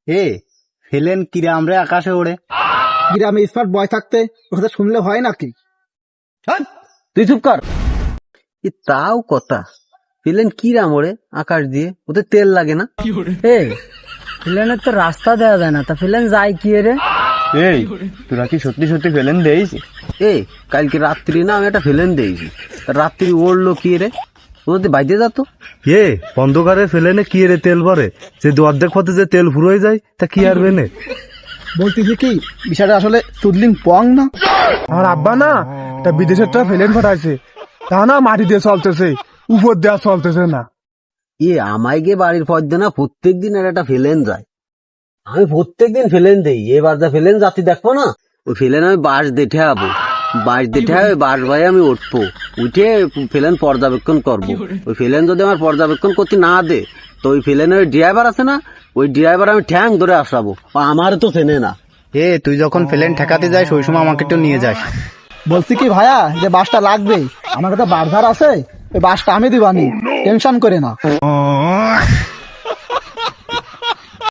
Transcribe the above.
এ ফেলেন কিরাম রে আকাশে ওড়ে। গ্রামে স্মার্ট বয় থাকতে ওটা শুনলে হয় নাকি? তুই চুপ কর। তাও কথা, ফেলেন কিরাম ওড়ে আকাশ দিয়ে, ওতে তেল লাগে না? প্লেনের তো রাস্তা দেওয়া যায় না, তা প্লেন যায় কি রে? এই তোরা কি সত্যি সত্যি ফেলেন দেইছি? কালকে রাত্রি না আমি একটা ফেলেন দেইছি, রাত্রি ওড়লো কি রে, ওদের বাইতে যাতো। অন্ধকারে ফেলেনে কি রে তেল ভরে, যে অর্ধেক পথে যে তেল ফুরোয় যায় তা কি আর বেনে? বলতেছি কি বিষয়টা আসলে তুদলিং পং না? আমার আব্বা না তা বিদেশের টা ফেলেন ফাটাইছে, তা না মাটি দিয়ে চলতেছে, উপর দেওয়া চলতেছে না। আমায় গিয়ে বাড়ির পর না প্রত্যেক দিন একটা ফেলেন যায়, আমি প্রত্যেক দিন ফেলেন দেই। এবার যা ফেলেন যাত্রী দেখবো না, ওই ফেলেন আমি বাঁশ দেখে আবো, বাঁশ দেখে বাঁশ ভাই আমি উঠবো, উঠে ফেলেন পর্যবেক্ষণ করব। ওই ফেলেন যদি আমার পর্যবেক্ষণ করতে না দে, তো ওই ফেলেনের ওই ড্রাইভার আছে না, ওই ড্রাইভার আমি ঠ্যাং ধরে আসাবো, আমার তো চেনে না। তুই যখন ফেলেন ঠেকাতে যাস ওই সময় আমাকে একটু নিয়ে যাস। বলছি কি ভাইয়া, যে বাসটা লাগবে, আমার কাছে বারধার আছে, ওই বাসটা আমি দিবানি, টেনশন করে না।